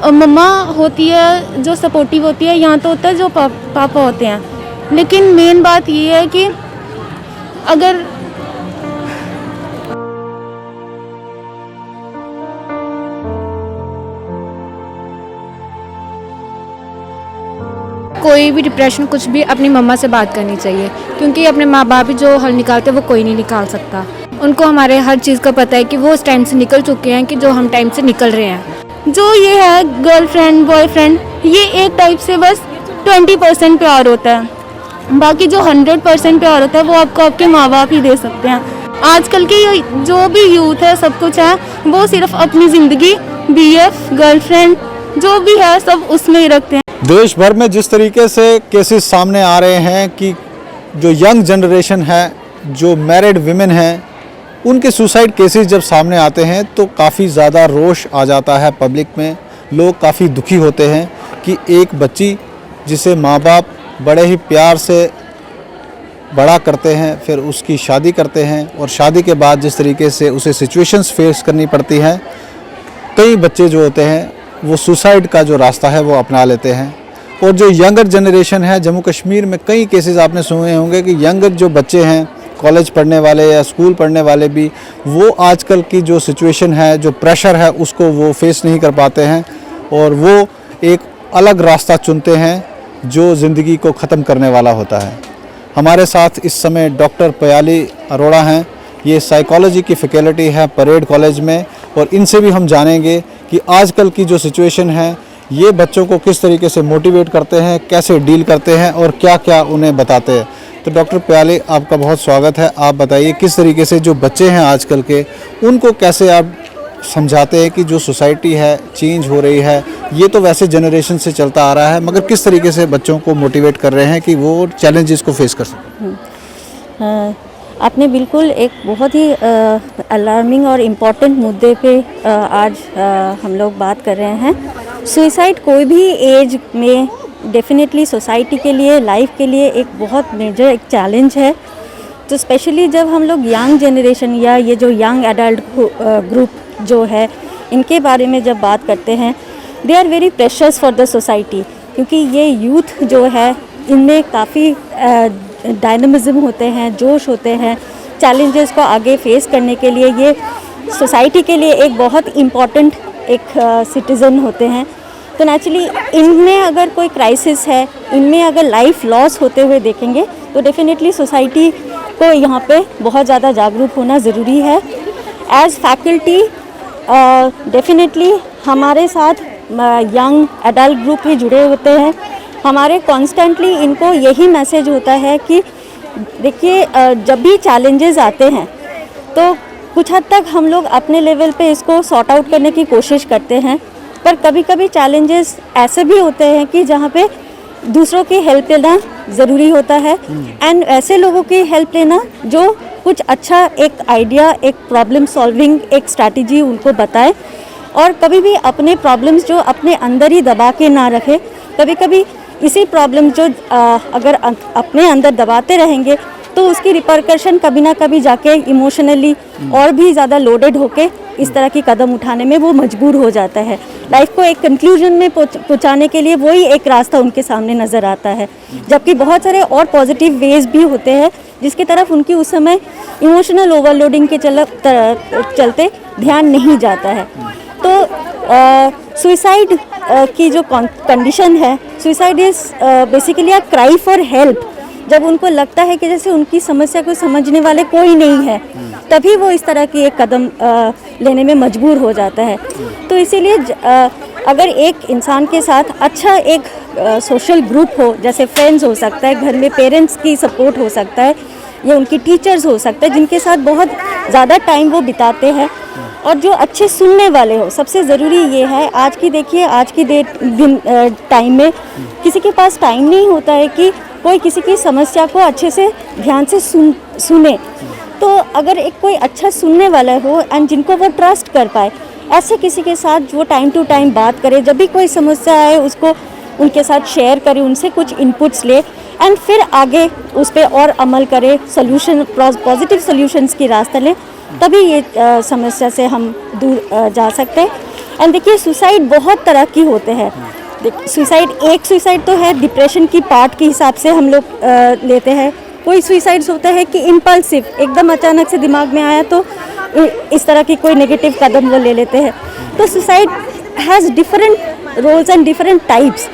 मम्मा होती है जो सपोर्टिव होती है, यहाँ तो होता है जो पापा होते हैं। लेकिन मेन बात ये है कि अगर कोई भी डिप्रेशन कुछ भी अपनी मम्मा से बात करनी चाहिए, क्योंकि अपने माँ बाप जो हल निकालते हैं वो कोई नहीं निकाल सकता। उनको हमारे हर चीज़ का पता है कि वो उस टाइम से निकल चुके हैं कि जो हम टाइम से निकल रहे हैं। जो ये है गर्लफ्रेंड बॉयफ्रेंड, ये एक टाइप से बस 20% प्यार होता है, बाकी जो 100% प्यार होता है वो आपको आपके माँ बाप ही दे सकते हैं। आजकल के जो भी यूथ है सब कुछ है वो सिर्फ अपनी ज़िंदगी BF गर्लफ्रेंड जो भी है सब उसमें ही रखते हैं। देश भर में जिस तरीके से केसेस सामने आ रहे हैं कि जो यंग जनरेशन है, जो मैरिड विमेन हैं, उनके सुसाइड केसेस जब सामने आते हैं तो काफ़ी ज़्यादा रोष आ जाता है पब्लिक में। लोग काफ़ी दुखी होते हैं कि एक बच्ची जिसे माँ बाप बड़े ही प्यार से बड़ा करते हैं, फिर उसकी शादी करते हैं और शादी के बाद जिस तरीके से उसे सिचुएशंस फेस करनी पड़ती हैं, कई बच्चे जो होते हैं वो सुसाइड का जो रास्ता है वो अपना लेते हैं। और जो यंगर जनरेशन है, जम्मू कश्मीर में कई केसेस आपने सुने होंगे कि यंगर जो बच्चे हैं, कॉलेज पढ़ने वाले या स्कूल पढ़ने वाले भी, वो आजकल की जो सिचुएशन है, जो प्रेशर है, उसको वो फेस नहीं कर पाते हैं और वो एक अलग रास्ता चुनते हैं जो ज़िंदगी को ख़त्म करने वाला होता है। हमारे साथ इस समय डॉक्टर पयाली अरोड़ा हैं, ये साइकोलॉजी की फैकल्टी है परेड कॉलेज में, और इनसे भी हम जानेंगे कि आजकल की जो सिचुएशन है ये बच्चों को किस तरीके से मोटिवेट करते हैं, कैसे डील करते हैं और क्या क्या उन्हें बताते हैं। तो डॉक्टर पयाली, आपका बहुत स्वागत है। आप बताइए किस तरीके से जो बच्चे हैं आजकल के, उनको कैसे आप समझाते हैं कि जो सोसाइटी है चेंज हो रही है, ये तो वैसे जनरेशन से चलता आ रहा है, मगर किस तरीके से बच्चों को मोटिवेट कर रहे हैं कि वो चैलेंजेस को फेस कर सकें। आपने बिल्कुल एक बहुत ही अलार्मिंग और इम्पॉर्टेंट मुद्दे पे आज हम लोग बात कर रहे हैं। सुसाइड कोई भी एज में डेफिनेटली सोसाइटी के लिए, लाइफ के लिए एक बहुत मेजर एक चैलेंज है। तो स्पेशली जब हम लोग यंग जनरेशन या ये जो यंग एडल्ट ग्रुप जो है, इनके बारे में जब बात करते हैं, they are very precious for the society, क्योंकि ये यूथ जो है इनमें काफ़ी डायनामिज्म होते हैं, जोश होते हैं। चैलेंजेस को आगे फेस करने के लिए ये सोसाइटी के लिए एक बहुत इम्पॉर्टेंट एक सिटीज़न होते हैं। तो नेचुरली इनमें अगर कोई क्राइसिस है, इनमें अगर लाइफ लॉस होते हुए देखेंगे तो डेफिनेटली सोसाइटी को यहाँ पे बहुत ज़्यादा जागरूक होना ज़रूरी है। एज़ फैकल्टी डेफिनेटली हमारे साथ यंग एडल्ट ग्रुप ही जुड़े होते हैं। हमारे कॉन्स्टेंटली इनको यही मैसेज होता है कि देखिए, जब भी चैलेंजेस आते हैं तो कुछ हद तक हम लोग अपने लेवल पे इसको सॉर्ट आउट करने की कोशिश करते हैं, पर कभी कभी चैलेंजेस ऐसे भी होते हैं कि जहाँ पे दूसरों की हेल्प लेना ज़रूरी होता है, एंड ऐसे लोगों की हेल्प लेना जो कुछ अच्छा एक आइडिया, एक प्रॉब्लम सॉल्विंग एक स्ट्रैटेजी उनको बताए, और कभी भी अपने प्रॉब्लम्स जो अपने अंदर ही दबा के ना रखे। कभी कभी इसी प्रॉब्लम जो अगर अपने अंदर दबाते रहेंगे तो उसकी रिपरकशन कभी ना कभी जाके इमोशनली और भी ज़्यादा लोडेड होके इस तरह की कदम उठाने में वो मजबूर हो जाता है। लाइफ को एक कंक्लूजन में पहुंचाने के लिए वही एक रास्ता उनके सामने नज़र आता है, जबकि बहुत सारे और पॉजिटिव वेज भी होते हैं जिसकी तरफ उनकी उस समय इमोशनल ओवरलोडिंग के चलते ध्यान नहीं जाता है। तो सुसाइड की जो कंडीशन है, suicide is basically a cry for help. जब उनको लगता है कि जैसे उनकी समस्या को समझने वाले कोई नहीं है, तभी वो इस तरह की एक कदम लेने में मजबूर हो जाता है। तो इसीलिए अगर एक इंसान के साथ अच्छा एक सोशल ग्रुप हो, जैसे फ्रेंड्स हो सकता है, घर में पेरेंट्स की सपोर्ट हो सकता है, या उनकी टीचर्स हो सकते हैं जिनके साथ बहुत ज़्यादा टाइम वो बिताते हैं, और जो अच्छे सुनने वाले हो। सबसे ज़रूरी ये है, आज की देखिए, आज की टाइम में किसी के पास टाइम नहीं होता है कि कोई किसी की समस्या को अच्छे से ध्यान से सुने। तो अगर एक कोई अच्छा सुनने वाला हो एंड जिनको वो ट्रस्ट कर पाए, ऐसे किसी के साथ वो टाइम टू टाइम बात करे, जब भी कोई समस्या आए उसको उनके साथ शेयर करे, उनसे कुछ इनपुट्स ले, एंड फिर आगे उस पर और अमल करे, सोल्यूशन, पॉजिटिव सोल्यूशंस की रास्ता ले, तभी ये समस्या से हम दूर जा सकते हैं। एंड देखिए सुसाइड बहुत तरह की होते हैं। सुसाइड तो है डिप्रेशन की पार्ट के हिसाब से हम लोग लेते हैं। कोई सुसाइड्स होता है कि इम्पल्सिव, एकदम अचानक से दिमाग में आया तो इस तरह की कोई नेगेटिव कदम वो ले लेते हैं। तो suicide has different roles and different types.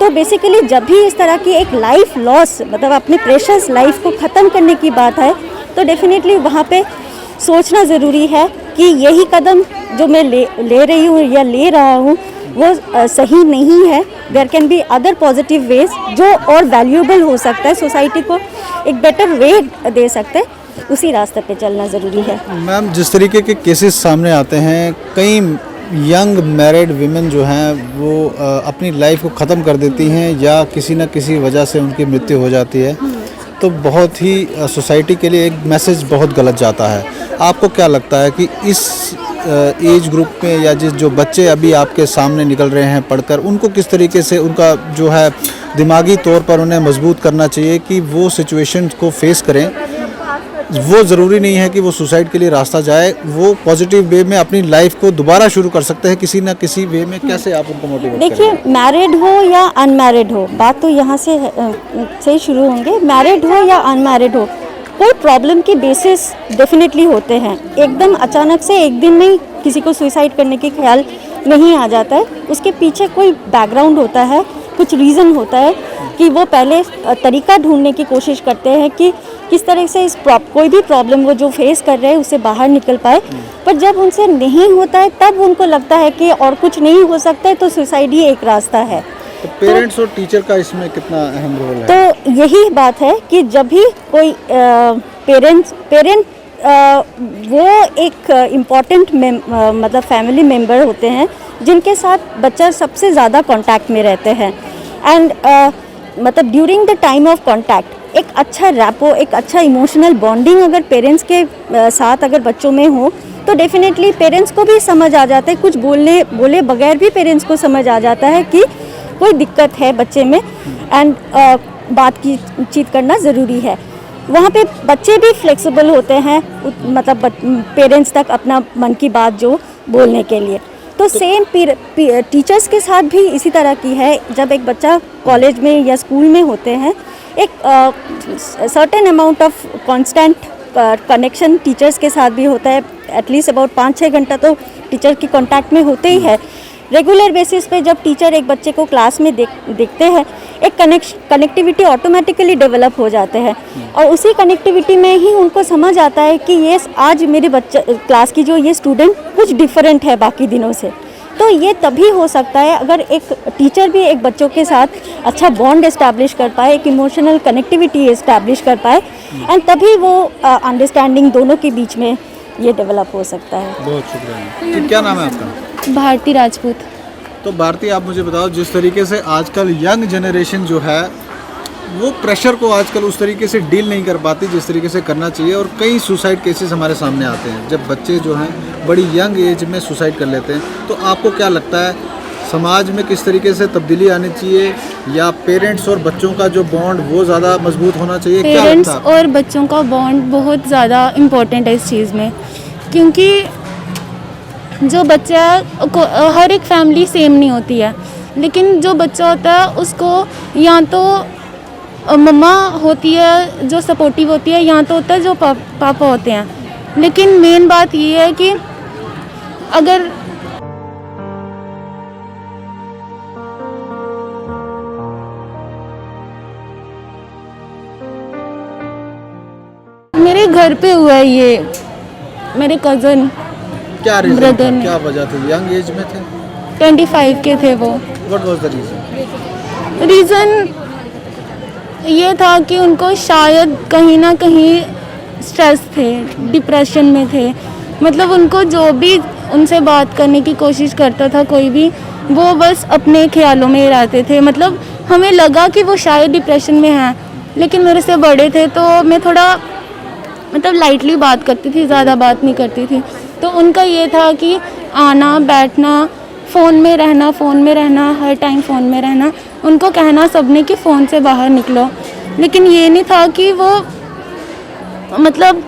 तो बेसिकली जब भी इस तरह की एक लाइफ लॉस, मतलब अपने प्रेशियस लाइफ को ख़त्म करने की बात है, तो डेफिनेटली वहाँ पे सोचना ज़रूरी है कि यही कदम जो मैं ले रही हूँ या ले रहा हूँ वो सही नहीं है। There can be other positive ways जो और वैल्यूएबल हो सकता है, सोसाइटी को एक बेटर वे दे सकते हैं, उसी रास्ते पे चलना ज़रूरी है। मैम, जिस तरीके के केसेस सामने आते हैं, कई यंग मैरिड विमेन जो हैं वो अपनी लाइफ को ख़त्म कर देती हैं या किसी न किसी वजह से उनकी मृत्यु हो जाती है, तो बहुत ही सोसाइटी के लिए एक मैसेज बहुत गलत जाता है। आपको क्या लगता है कि इस एज ग्रुप में या जो बच्चे अभी आपके सामने निकल रहे हैं पढ़कर, उनको किस तरीके से उनका जो है दिमागी तौर पर उन्हें मजबूत करना चाहिए कि वो सिचुएशन को फेस करें? वो ज़रूरी नहीं है कि वो सुसाइड के लिए रास्ता जाए, वो पॉजिटिव वे में अपनी लाइफ को दोबारा शुरू कर सकते हैं किसी ना किसी वे में। कैसे आप उनको मोटिवेट करें? देखिए, मैरिड हो या अनमैरिड हो, बात तो यहाँ से शुरू होंगे। मैरिड हो या अनमैरिड हो, कोई प्रॉब्लम के बेसिस डेफिनेटली होते हैं। एकदम अचानक से एक दिन में किसी को सुसाइड करने की ख्याल नहीं आ जाता है। उसके पीछे कोई बैकग्राउंड होता है, कुछ रीज़न होता है कि वो पहले तरीका ढूंढने की कोशिश करते हैं कि किस तरह से कोई भी प्रॉब्लम वो जो फेस कर रहे हैं उससे बाहर निकल पाए। पर जब उनसे नहीं होता है तब उनको लगता है कि और कुछ नहीं हो सकता है, तो सुसाइड ही एक रास्ता है। तो पेरेंट्स और टीचर का इसमें कितना अहम रोल है? तो यही बात है कि जब भी कोई पेरेंट वो एक इम्पॉर्टेंट मतलब फैमिली मेम्बर होते हैं जिनके साथ बच्चा सबसे ज़्यादा कांटेक्ट में रहते हैं। एंड मतलब during the time of contact एक अच्छा रैपो, एक अच्छा इमोशनल बॉन्डिंग अगर पेरेंट्स के साथ अगर बच्चों में हो तो डेफिनेटली पेरेंट्स को भी समझ आ जाता है, कुछ बोले बगैर भी पेरेंट्स को समझ आ जाता है कि कोई दिक्कत है बच्चे में। एंड बातचीत करना ज़रूरी है। वहाँ पे बच्चे भी फ्लेक्सिबल होते हैं, मतलब पेरेंट्स तक अपना मन की बात जो बोलने के लिए। तो सेम टीचर्स के साथ भी इसी तरह की है। जब एक बच्चा कॉलेज में या स्कूल में होते हैं, एक certain amount of constant connection teachers के साथ भी होता है। एटलीस्ट अबाउट 5-6 घंटा तो टीचर की कांटेक्ट में होते ही है। रेगुलर बेसिस पे जब टीचर एक बच्चे को क्लास में देखते हैं, एक कनेक्टिविटी ऑटोमेटिकली डेवलप हो जाते हैं और उसी कनेक्टिविटी में ही उनको समझ आता है कि ये आज मेरे क्लास की जो ये स्टूडेंट कुछ डिफरेंट है बाकी दिनों से। तो ये तभी हो सकता है अगर एक टीचर भी एक बच्चों के साथ अच्छा बॉन्ड एस्टैब्लिश कर पाए, एक इमोशनल कनेक्टिविटी एस्टैब्लिश कर पाए, एंड तभी वो अंडरस्टैंडिंग दोनों के बीच में ये डेवलप हो सकता है। बहुत शुक्रिया। तो क्या नाम है आपका? भारती राजपूत। तो भारती, आप मुझे बताओ, जिस तरीके से आजकल यंग जनरेशन जो है वो प्रेशर को आजकल उस तरीके से डील नहीं कर पाती जिस तरीके से करना चाहिए, और कई सुसाइड केसेस हमारे सामने आते हैं जब बच्चे जो हैं बड़ी यंग एज में सुसाइड कर लेते हैं। तो आपको क्या लगता है समाज में किस तरीके से तब्दीली आनी चाहिए, या पेरेंट्स और बच्चों का जो बॉन्ड वो ज़्यादा मजबूत होना चाहिए? पेरेंट्स और बच्चों का बॉन्ड बहुत ज़्यादा इम्पोर्टेंट है इस चीज़ में, क्योंकि जो बच्चा हर एक फैमिली सेम नहीं होती है, लेकिन जो बच्चा होता है उसको या तो मम्मा होती है जो सपोर्टिव होती है, या तो होता है जो पापा होते हैं। लेकिन मेन बात ये है कि अगर मेरे घर पे हुआ है ये, मेरे कज़न क्या रीज़न ब्रदर था, ने। क्या वजह थी? यंग एज में थे? 25 के थे वो। What was the reason? Reason ये था कि उनको शायद कहीं ना कहीं स्ट्रेस थे, डिप्रेशन में थे। मतलब उनको जो भी उनसे बात करने की कोशिश करता था कोई भी, वो बस अपने ख्यालों में ही रहते थे। मतलब हमें लगा कि वो शायद डिप्रेशन में हैं, लेकिन मेरे से बड़े थे तो मैं थोड़ा मतलब लाइटली बात करती थी, ज़्यादा बात नहीं करती थी। तो उनका ये था कि आना बैठना, फ़ोन में रहना, हर टाइम फ़ोन में रहना। उनको कहना सबने कि फ़ोन से बाहर निकलो, लेकिन ये नहीं था कि वो मतलब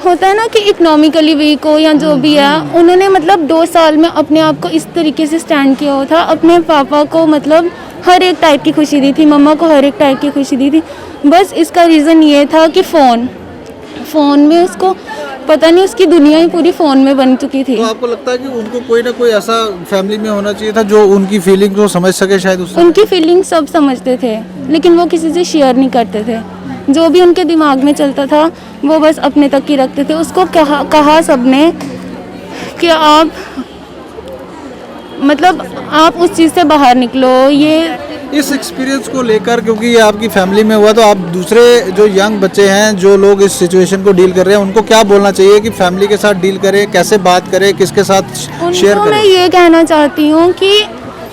होता है ना कि इकोनॉमिकली वीक हो या जो भी है, उन्होंने मतलब 2 साल में अपने आप को इस तरीके से स्टैंड किया हुआ था। अपने पापा को मतलब हर एक टाइप की खुशी दी थी, मम्मा को हर एक टाइप की खुशी दी थी। बस इसका रीज़न ये था कि फ़ोन में उसको पता नहीं, उसकी दुनिया ही पूरी फ़ोन में बन चुकी थी। तो आपको लगता है कि उनको कोई ना कोई ऐसा फैमिली में होना चाहिए था जो उनकी फीलिंग को समझ सके शायद उससे? उनकी फीलिंग सब समझते थे, लेकिन वो किसी से शेयर नहीं करते थे। जो भी उनके दिमाग में चलता था वो बस अपने तक ही रखते थे। उसको कहा सबने कि आप मतलब आप उस चीज़ से बाहर निकलो। ये इस एक्सपीरियंस को लेकर, क्योंकि ये आपकी फैमिली में हुआ, तो आप दूसरे जो यंग बच्चे हैं जो लोग इस सिचुएशन को डील कर रहे हैं उनको क्या बोलना चाहिए कि फैमिली के साथ डील करें, कैसे बात करें, किसके साथ शेयर उनको मैं करें? ये कहना चाहती हूँ कि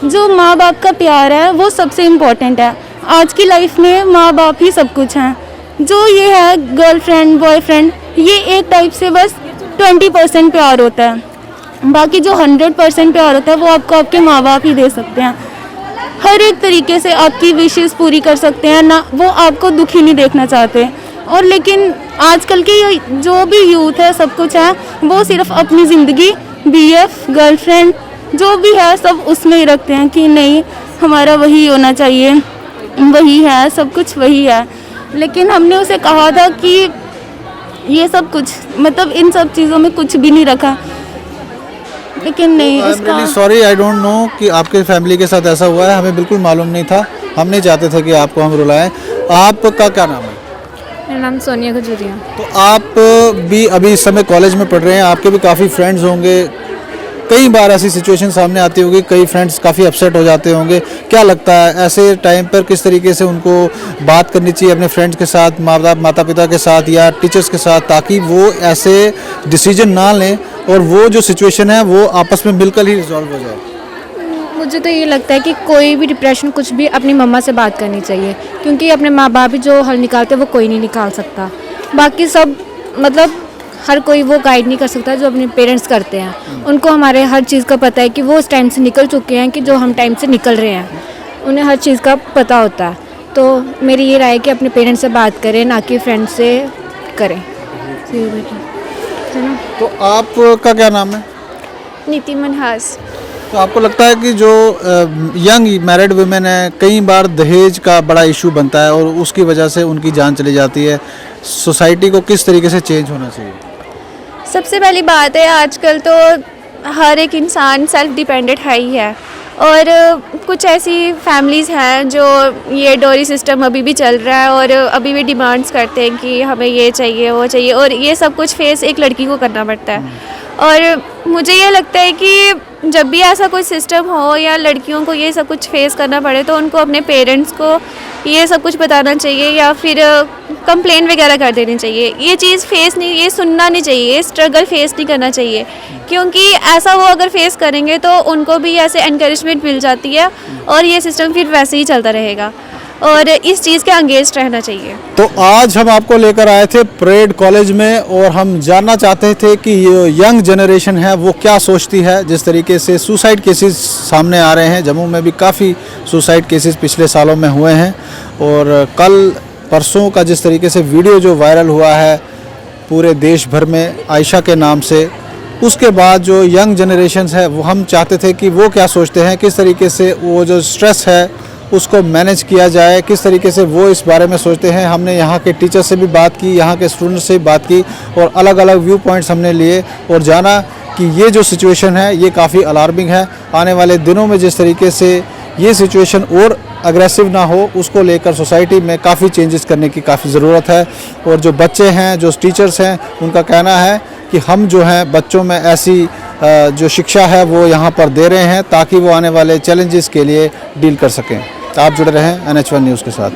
जो माँ बाप का प्यार है वो सबसे इम्पोर्टेंट है। आज की लाइफ में माँ बाप ही सब कुछ हैं। जो ये है गर्लफ्रेंड बॉयफ्रेंड, ये एक टाइप से बस 20% प्यार होता है। बाकी जो 100% प्यार होता है वो आपको आपके माँ बाप ही दे सकते हैं। हर एक तरीके से आपकी विशेस पूरी कर सकते हैं ना, वो आपको दुखी नहीं देखना चाहते। और लेकिन आजकल के जो भी यूथ है सब कुछ है, वो सिर्फ अपनी ज़िंदगी BF गर्लफ्रेंड जो भी है सब उसमें ही रखते हैं कि नहीं हमारा वही होना चाहिए, वही है, सब कुछ वही है। लेकिन हमने उसे कहा था कि ये सब कुछ मतलब इन सब चीज़ों में कुछ भी नहीं रखा, लेकिन नहीं आई एम उसका really sorry, I don't know कि आपके फैमिली के साथ ऐसा हुआ है। हमें बिल्कुल मालूम नहीं था, हम नहीं चाहते थे कि आपको हम रुलाएं। आपका क्या नाम है? मेरा नाम सोनिया खजूरिया। तो आप भी अभी इस समय कॉलेज में पढ़ रहे हैं, आपके भी काफ़ी फ्रेंड्स होंगे। कई बार ऐसी सिचुएशन सामने आती होगी, कई फ्रेंड्स काफ़ी अपसेट हो जाते होंगे। क्या लगता है ऐसे टाइम पर किस तरीके से उनको बात करनी चाहिए अपने फ्रेंड्स के साथ, माता पिता के साथ या टीचर्स के साथ, ताकि वो ऐसे डिसीजन ना लें और वो जो सिचुएशन है वो आपस में मिलकर ही रिजॉल्व हो जाए? मुझे तो ये लगता है कि कोई भी डिप्रेशन कुछ भी अपनी मम्मा से बात करनी चाहिए, क्योंकि अपने माँ बाप ही जो हल निकालते हैं वो कोई नहीं निकाल सकता। बाकी सब मतलब हर कोई वो गाइड नहीं कर सकता जो अपने पेरेंट्स करते हैं। उनको हमारे हर चीज़ का पता है कि वो उस टाइम से निकल चुके हैं कि जो हम टाइम से निकल रहे हैं, उन्हें हर चीज़ का पता होता है। तो मेरी ये राय है कि अपने पेरेंट्स से बात करें, ना कि फ्रेंड्स से करें। है ना? तो आपका क्या नाम है? नीति मनहास। तो आपको लगता है कि जो यंग मैरिड वुमेन है, कई बार दहेज का बड़ा इशू बनता है और उसकी वजह से उनकी जान चली जाती है, सोसाइटी को किस तरीके से चेंज होना चाहिए? सबसे पहली बात है आजकल तो हर एक इंसान सेल्फ डिपेंडेंट है ही है, और कुछ ऐसी फैमिलीज़ हैं जो ये डोरी सिस्टम अभी भी चल रहा है और अभी भी डिमांड्स करते हैं कि हमें ये चाहिए वो चाहिए, और ये सब कुछ फेस एक लड़की को करना पड़ता है। और मुझे ये लगता है कि जब भी ऐसा कोई सिस्टम हो या लड़कियों को ये सब कुछ फेस करना पड़े तो उनको अपने पेरेंट्स को ये सब कुछ बताना चाहिए या फिर कंप्लेंट वगैरह कर देनी चाहिए। ये चीज़ फेस नहीं, ये सुनना नहीं चाहिए, ये स्ट्रगल फेस नहीं करना चाहिए, क्योंकि ऐसा वो अगर फेस करेंगे तो उनको भी ऐसे एनकरेजमेंट मिल जाती है और ये सिस्टम फिर वैसे ही चलता रहेगा, और इस चीज़ के अगेंस्ट रहना चाहिए। तो आज हम आपको लेकर आए थे परेड कॉलेज में और हम जानना चाहते थे कि ये यंग जनरेशन है वो क्या सोचती है। जिस तरीके से सुसाइड केसेस सामने आ रहे हैं, जम्मू में भी काफ़ी सुसाइड केसेस पिछले सालों में हुए हैं, और कल परसों का जिस तरीके से वीडियो जो वायरल हुआ है पूरे देश भर में आयशा के नाम से, उसके बाद जो यंग जनरेशन है वो हम चाहते थे कि वो क्या सोचते हैं, किस तरीके से वो जो स्ट्रेस है उसको मैनेज किया जाए, किस तरीके से वो इस बारे में सोचते हैं। हमने यहाँ के टीचर से भी बात की, यहाँ के स्टूडेंट से भी बात की और अलग अलग व्यू पॉइंट्स हमने लिए और जाना कि ये जो सिचुएशन है ये काफ़ी अलार्मिंग है। आने वाले दिनों में जिस तरीके से ये सिचुएशन और अग्रेसिव ना हो, उसको लेकर सोसाइटी में काफ़ी चेंजेस करने की काफ़ी ज़रूरत है। और जो बच्चे हैं, जो टीचर्स हैं, उनका कहना है कि हम जो हैं बच्चों में ऐसी जो शिक्षा है वो यहाँ पर दे रहे हैं ताकि वो आने वाले चैलेंजेस के लिए डील कर सकें। आप जुड़े रहें NH1 न्यूज़ के साथ।